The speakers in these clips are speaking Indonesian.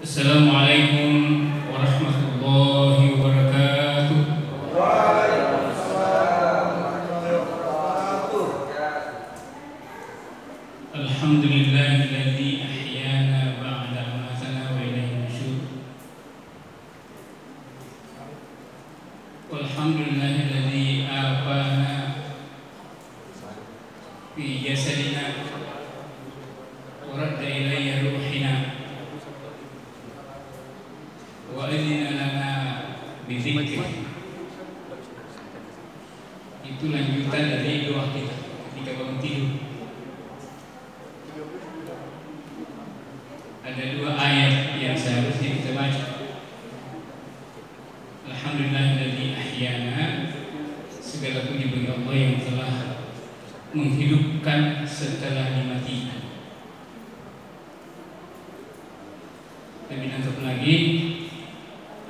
Assalamualaikum warahmatullahi wabarakatuh. Waalaikumsalam warahmatullahi wabarakatuh. Alhamdulillahilladzi ahyana ba'da amatana wa ilaihi nusyur. Walhamdulillahilladzi afana fi jasadina wa radda ilayya ruhina wa adina lana bizikri. Itu lanjutan dari doa kita ketika bangun tidur. Ada dua ayat yang seharusnya kita baca. Alhamdulillahilladzi ahyana, segala puji bagi Allah yang telah menghidupkan setelah dimatikan. Lebih lengkap lagi,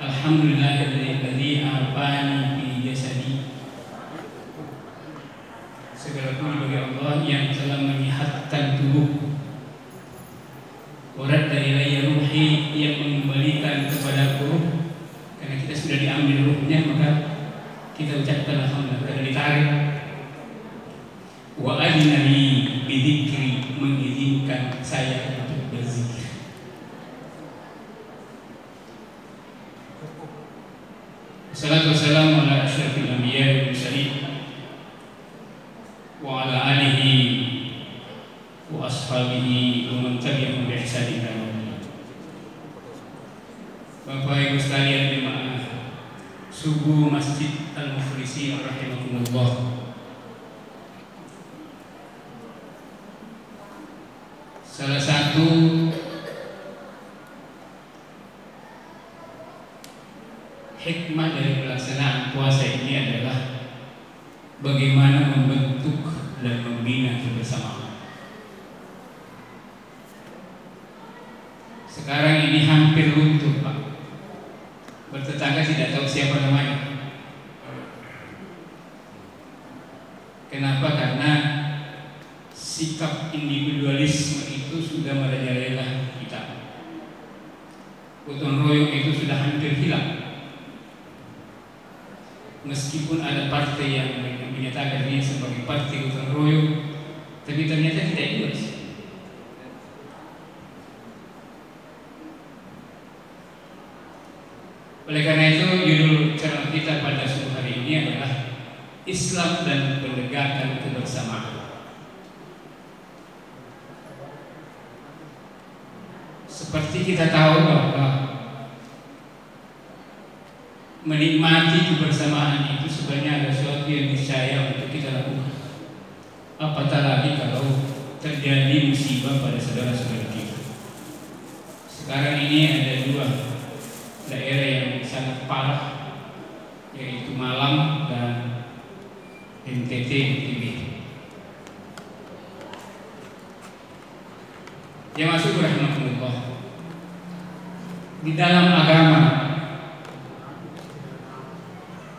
Alhamdulillahilladzi afani fi jasadi, segala puji bagi Allah yang telah menyehatkan tubuhku. Warat dari ilayya ruhi, yang mengembalikan kepadaku ruh, karena kita sudah diambil ruhnya, maka kita ucapkan alhamdulillah karena ditarik. Wa adina li bidzikri, mengizinkan saya untuk berzikir. Wassalatu wassalamu ala asyrafil anbiya'i wal mursalin wa ala alihi wa ashabihi wa man tabi'ahum bi ihsan ila yaumil qiyamah. Bapak Ibu sekalian jemaah subuh Masjid Al-Muflisin rahimakumullah. Salah satu hikmah dari pelaksanaan puasa ini adalah bagaimana membentuk dan membina kebersamaan. Sekarang ini hampir runtuh, Pak. Bertetangga tidak tahu siapa namanya. Kenapa? Karena sikap individualisme itu sudah merajalela kita. Gotong royong itu sudah hampir hilang. Meskipun ada partai yang menyatakan dirinya sebagai partai gotong royong, tapi ternyata tidak juga. Oleh karena itu, judul ceramah kita pada sore hari ini adalah Islam dan Penegakan Kebersamaan. Seperti kita tahu bahwa menikmati kebersamaan itu sebenarnya ada sesuatu yang niscaya untuk kita lakukan. Apatah lagi kalau terjadi musibah pada saudara-saudara kita. Sekarang ini ada dua daerah yang sangat parah, yaitu Malang dan NTT. Yang masuk rahmatullah. Di dalam agama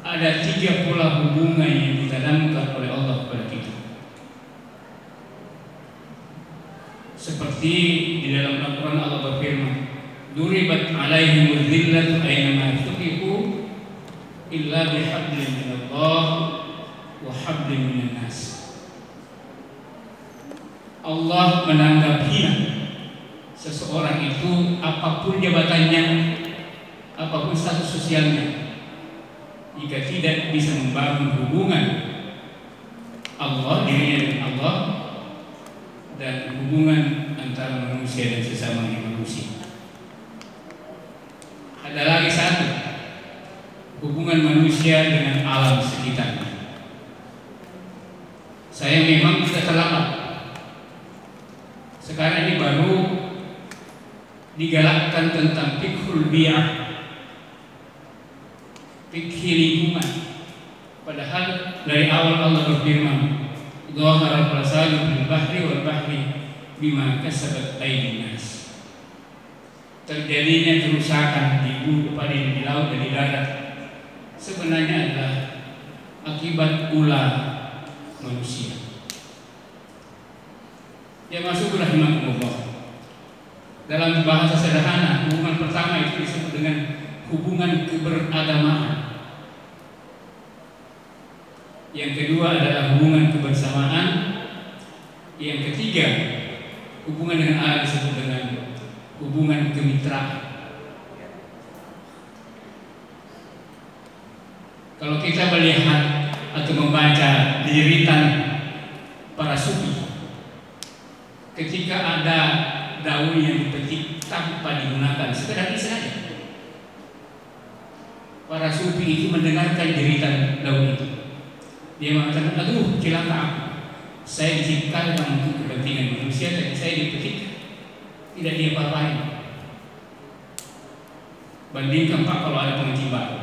ada 3 pola hubungan yang ditanamkan oleh Allah kepada kita. Seperti di dalam Al-Quran Allah berfirman, Duribat alaihimul dhillatu aynama tuqifu illa bihablin minallah wa hablin minan nas. Allah menanggap hina seseorang itu, apapun jabatannya, apapun status sosialnya, jika tidak bisa membangun hubungan Allah, dirinya dengan Allah, dan hubungan antara manusia dan sesama manusia. Ada lagi satu, hubungan manusia dengan alam sekitarnya. Saya memang sudah terlambat. Sekarang ini baru digalakkan tentang fiqhul bi'ah, fikih lingkungan. Padahal dari awal Allah berfirman, Dhahara al-fasadu fil bahri wal bahri bima kasabat aydin nas. Terjadinya kerusakan di bumi, di laut dan di darat sebenarnya adalah akibat ulah manusia. Ya masuk rahimahullah. Dalam bahasa sederhana, hubungan pertama itu disebut dengan hubungan keberagamaan. Yang kedua adalah hubungan kebersamaan. Yang ketiga, hubungan dengan Allah disebut dengan hubungan kemitraan. Kalau kita melihat atau membaca diritan para sufi, ketika ada daun yang dipetik tanpa digunakan, sekedar saja, para sufi itu mendengarkan diritan daun itu. Dia mengatakan, aduh celaka aku, saya diciptakan untuk kepentingan manusia, tapi saya dipetik, tidak dia apa-apain. Bandingkan Pak kalau ada penghenti baru,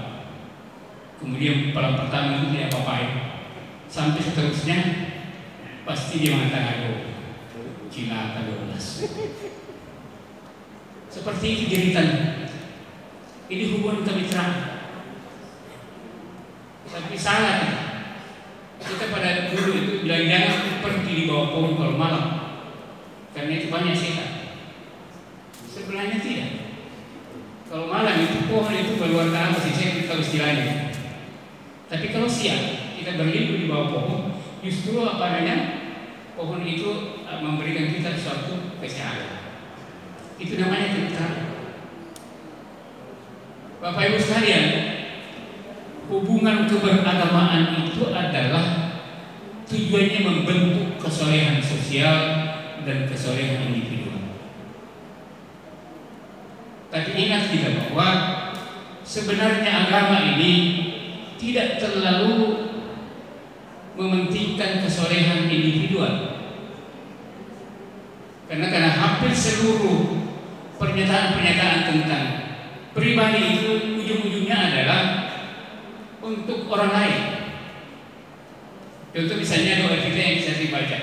kemudian pada pertama itu tidak apa-apain, sampai seterusnya pasti dia mengatakan, aduh cilaka 12. Seperti itu jeritan. Ini hubungan kemitraan. Tapi salah kita pada dulu itu bilang jangan pergi di bawah pohon kalau malam, karena itu banyak setan. Sebenarnya tidak. Kalau malam itu pohon itu keluarkan apa sih, saya tahu istilahnya. Tapi kalau siang kita berlindung di bawah pohon, justru apa namanya, pohon itu memberikan kita suatu kesehatan. Itu namanya kemitraan. Bapak Ibu sekalian, hubungan keberagamaan itu adalah tujuannya membentuk kesolehan sosial dan kesolehan individual. Tapi ingat kita bahwa sebenarnya agama ini tidak terlalu mementingkan kesolehan individual, karena hampir seluruh pernyataan-pernyataan tentang pribadi itu ujung-ujungnya adalah untuk orang lain. Contoh misalnya doa kita yang bisa dibaca,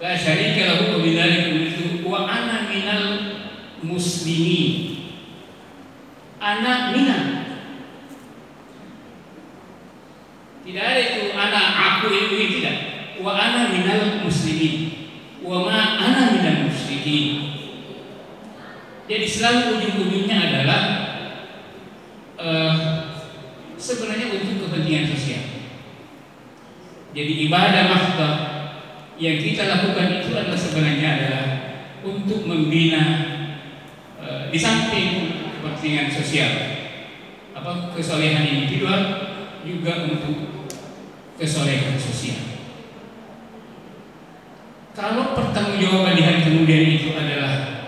la syarika lahu wa bidzalika umirtu wa ana minal muslimin. Ana minal, tidak ada itu anak aku ini, tidak. Wa ana minal muslimin wa ma ana minal musyrikin. Jadi selalu ujung-ujungnya adalah sebenarnya untuk kepentingan sosial. Jadi ibadah mahdah yang kita lakukan itu adalah sebenarnya adalah untuk membina di samping kepentingan sosial, kesolehan individual, juga untuk kesolehan sosial. Kalau pertanggungjawaban di hari kemudian itu adalah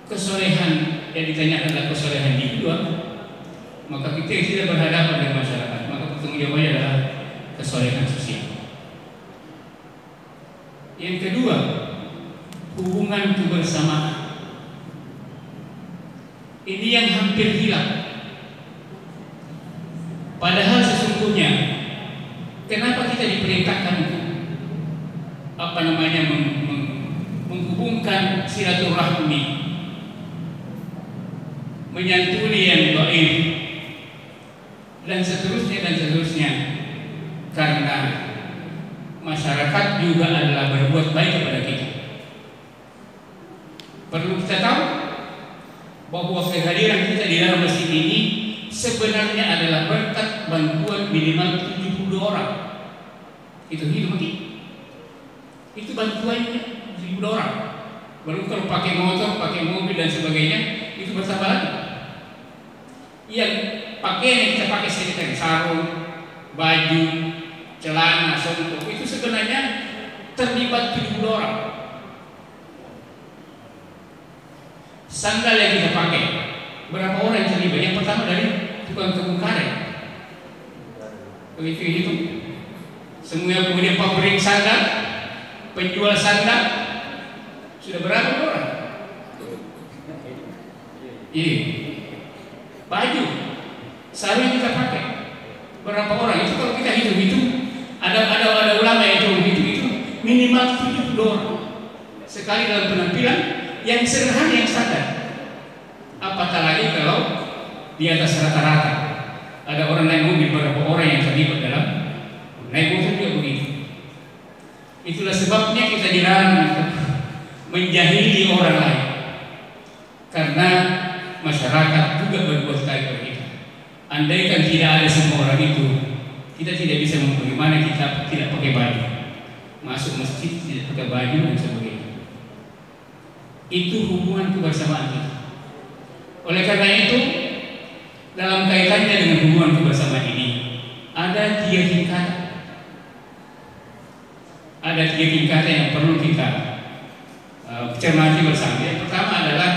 kesolehan yang ditanyakan adalah kesolehan individual, maka kita tidak berhadapan dengan masyarakat, maka pertanggungjawabannya adalah kesolehan sosial. Yang kedua, hubungan kebersamaan. Ini yang hampir hilang. Padahal sesungguhnya, kenapa kita diperintahkan untuk menghubungkan silaturahmi, menyantuni yang dhaif, dan seterusnya, karena masyarakat juga adalah berbuat baik kepada kita. Perlu kita tahu bahwa kehadiran kita di dalam masjid ini sebenarnya adalah berkat bantuan minimal 72 orang. Itu hidup kita. Itu bantuannya 72 orang. Baru kalau pakai motor, pakai mobil dan sebagainya, itu bertambah lagi. Yang pakaian yang kita pakai sekitar sarung, baju, celana, songkok, itu sebenarnya terlibat 70 orang. Sandal yang kita pakai, berapa orang yang terlibat? Yang pertama dari tukang kebun karet. Begitu itu. Semua kemudian pabrik sandal, penjual sandal, sudah berapa orang? Iya. Baju, sarung yang kita pakai, berapa orang? Itu kalau kita hitung-hitung, ada ulama yang hitung-hitung minimal 70 orang sekali dalam penampilan yang sederhana, yang standar. Apatah lagi kalau di atas rata-rata ada orang naik mobil, berapa orang yang terlibat dalam naik mobil juga begitu. Itulah sebabnya kita dilarang untuk menjahili orang lain, karena masyarakat juga berbuat baik kepada kita. Andaikan tidak ada semua orang itu, kita tidak bisa bagaimana kita tidak pakai baju, masuk masjid tidak pakai baju dan sebagainya. Itu hubungan kebersamaan kita. Oleh karena itu, dalam kaitannya dengan hubungan kebersamaan ini, ada 3 tingkatan. Ada 3 tingkatan yang perlu kita cermati bersama. Yang pertama adalah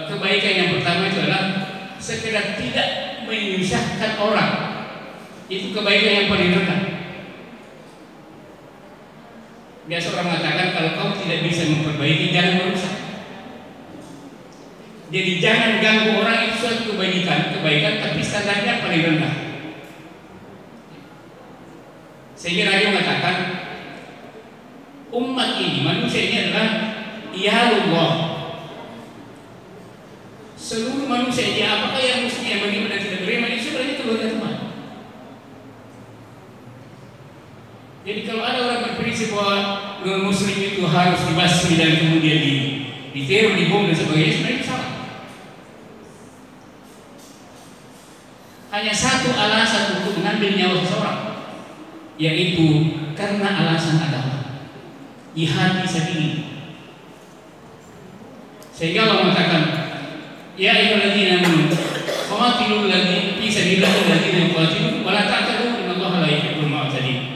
kebaikan yang pertama itu adalah sekedar tidak menyusahkan orang. Itu kebaikan yang paling rendah. Biasa orang mengatakan kalau kau tidak bisa memperbaiki, jangan merusak. Jadi jangan ganggu orang, itu suatu kebaikan, tapi standarnya paling rendah. Sehingga Nabi mengatakan umat ini, manusia ini adalah iyalullah. Seluruh manusia ini, apakah yang muslim, yang beriman dan tidak beriman, itu sebenarnya keluarga Tuhan. Jadi kalau ada orang berprinsip bahwa non muslim itu harus dibasmi dan kemudian diteror, dibom dan sebagainya, sebenarnya itu salah. Hanya satu alasan untuk mengambil nyawa seseorang, yaitu karena alasan agama, jihad fisabilillah. Sehingga Allah mengatakan, ya ayyuhalladzina amanu qatilul ladzina fi sabilillah alladzina yuqatilukum wa la ta'tadu innallaha la yuhibbul mu'tadin.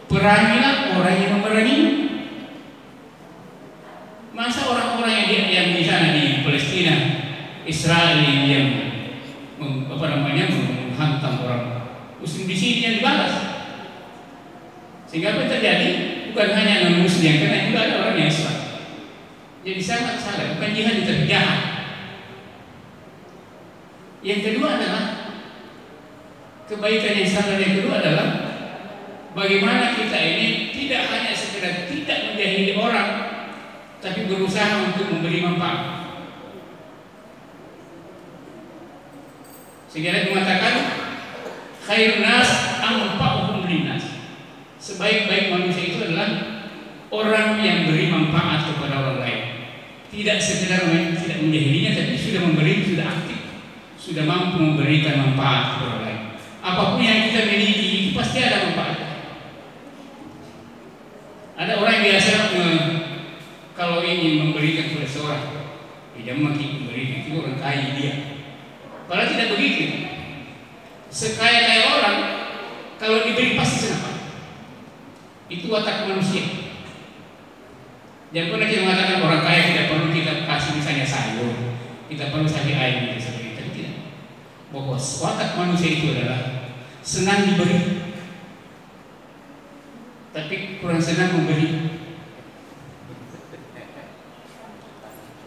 Perangilah orang yang memerangi. Masa orang-orang yang di sana di Palestina, Israel yang menghantam orang muslim di sini yang dibalas. Sehingga apa yang terjadi? Bukan hanya non muslim, karena juga ada orang yang Islam. Jadi sangat salah, bukan jihad itu jahat. Yang kedua adalah kebaikan yang standar. Yang kedua adalah bagaimana kita ini tidak hanya sekedar tidak menjahili orang, tapi berusaha untuk memberi manfaat. Sehingga Nabi mengatakan khairun nas anfa'uhum linnas. Sebaik-baik manusia itu adalah orang yang beri manfaat kepada orang lain. Tidak sekedar tidak menjahilinya, tapi sudah memberi, sudah aktif, sudah mampu memberikan manfaat kepada orang lain. Apapun yang kita miliki itu pasti ada manfaat. Ada orang yang biasa kalau ingin memberikan kepada seorang, tidak mungkin memberikan, itu orang kaya dia. Kalau tidak begitu, sekaya-kaya orang kalau diberi pasti senang. Itu watak manusia. Jangan pernah kita mengatakan orang kaya tidak perlu kita kasih misalnya sayur, kita perlu kasih air, gitu seperti itu. Tidak. Bahwa watak manusia itu adalah senang diberi, tapi kurang senang memberi.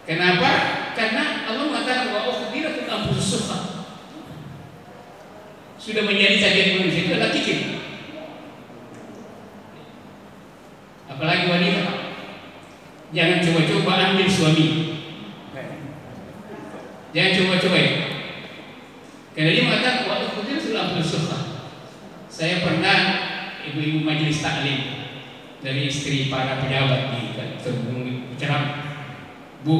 Kenapa? Karena Allah mengatakan bahwa ukhbiratul anfusus sufa. Sudah menjadi tabiat manusia itu adalah kikir. Apalagi wanita. Jangan coba-coba ambil suami. Jangan coba-coba ya. Karena dia mengatakan bahwa ukhbiratul anfusus sufa. Saya pernah ibu-ibu majelis taklim dari istri para pejabat di ceramah, Bu,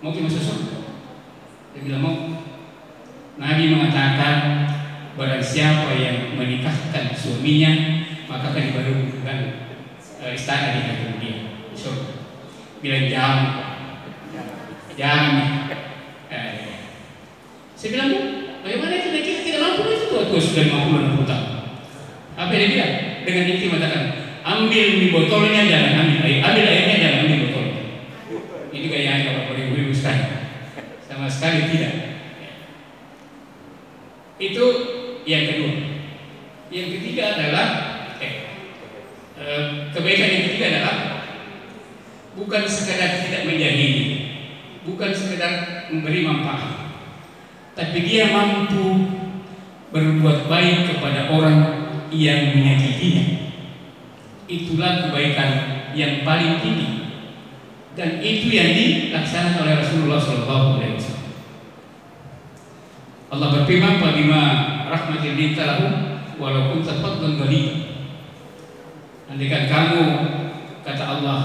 mau kita masuk surga? Dia bilang mau. Nabi mengatakan barang siapa yang menikahkan suaminya maka akan dibarukan istana di hadapan dia surga. Bilang jangan. Saya bilang, Bu, bagaimana kita tidak mampu itu tua sudah 50-60 tahun. Apa yang dia bilang? Dengan inti mengatakan, ambil di botolnya, jangan ambil air, ambil airnya, jangan ambil botolnya. Ini gayanya Bapak Ibu sekalian. Sama sekali tidak. Itu yang kedua. Yang ketiga adalah kebaikan yang ketiga adalah bukan sekedar tidak menjahili, bukan sekedar memberi manfaat, tapi dia mampu berbuat baik kepada orang yang menyakitinya. Itulah kebaikan yang paling tinggi, dan itu yang dilaksanakan oleh Rasulullah SAW. Allah berfirman, "Fabima rahmatin linta lahum walau kunta faddan ghalidha." Andaikan kata Allah,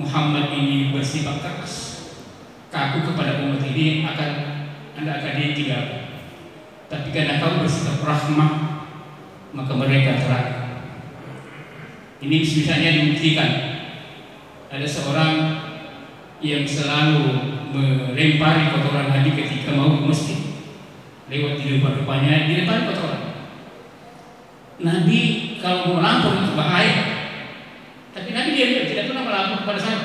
Muhammad ini bersifat keras, kaku kepada umat ini Anda akan ditinggalkan. Tapi karena kau bersikap rahmah, maka mereka terang. Ini misalnya dibuktikan. Ada seorang yang selalu melempari kotoran Nabi ketika mau ke masjid. Lewat di depan-depannya, dilempari kotoran. Nabi kalau mau lapor itu bahaya. Tapi Nabi dia tidak pernah melapor kepada saya.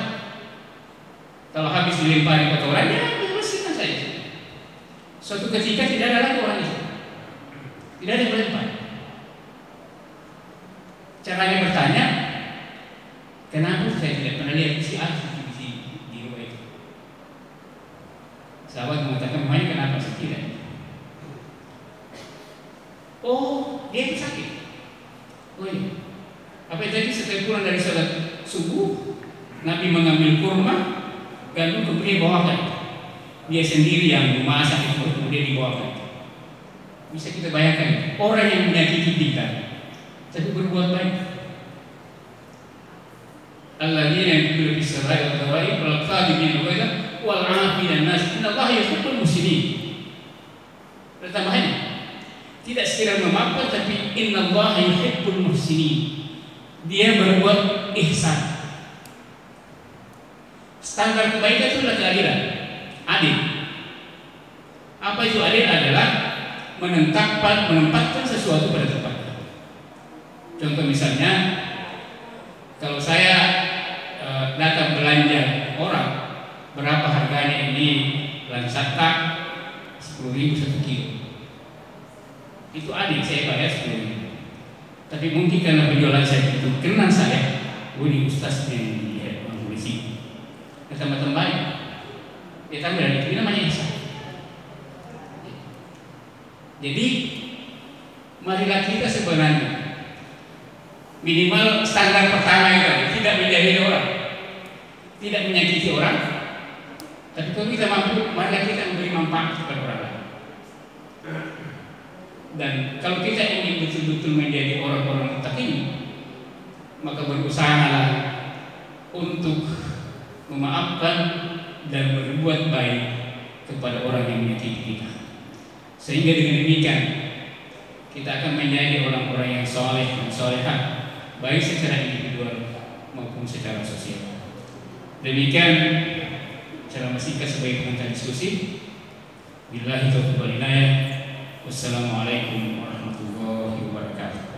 Kalau habis dilempari kotoran, ya bersihkan saja. Suatu ketika tidak ada lagi orang itu, tidak ada yang melempar. Caranya bertanya, kenapa saya tidak pernah lihat si A di rumah itu? Sahabat mengatakan, memangnya kenapa sih tidak? Oh, dia itu sakit. Oh iya. Apa yang jadi setelah pulang dari sholat subuh, Nabi mengambil kurma, gandum kemudian bawakan. Dia sendiri yang memasak itu kemudian dibawakan. Bisa kita bayangkan orang yang menyakiti kita, tapi berbuat baik. Alladzina yunfiquna fis sarai wad dharai wal qadimin wal 'afina an-nas innallaha yuhibbul muhsinin. Tambahannya, tidak sekedar memaafkan, tapi innallaha yuhibbul muhsinin. Dia berbuat ihsan. Standar kebaikan itu adalah keadilan, adil. Apa itu adil? Adalah menempatkan sesuatu pada tempatnya. Contoh misalnya, kalau saya datang belanja orang, berapa harganya ini lansata 10.000 1 kilo. Itu adil, saya bayar 10.000. Tapi mungkin karena penjualan saya itu kenal saya, ini ustaz yang polisi, tambah baik, dia tambah dari itu namanya ihsan. Jadi marilah kita sebenarnya minimal standar pertama itu tidak menjahili orang, tidak menyakiti orang. Tapi kalau kita mampu, marilah kita memberi manfaat kepada orang lain. Dan kalau kita ingin betul-betul menjadi orang-orang muttaqin, maka berusahalah untuk memaafkan dan berbuat baik kepada orang yang menyakiti kita. Sehingga dengan demikian kita akan menjadi orang-orang yang soleh dan solehah, baik secara individual maupun secara sosial. Demikian cara singkat sebagai pengantar diskusi. Billahi taufiq wal hidayah. Wassalamualaikum warahmatullahi wabarakatuh.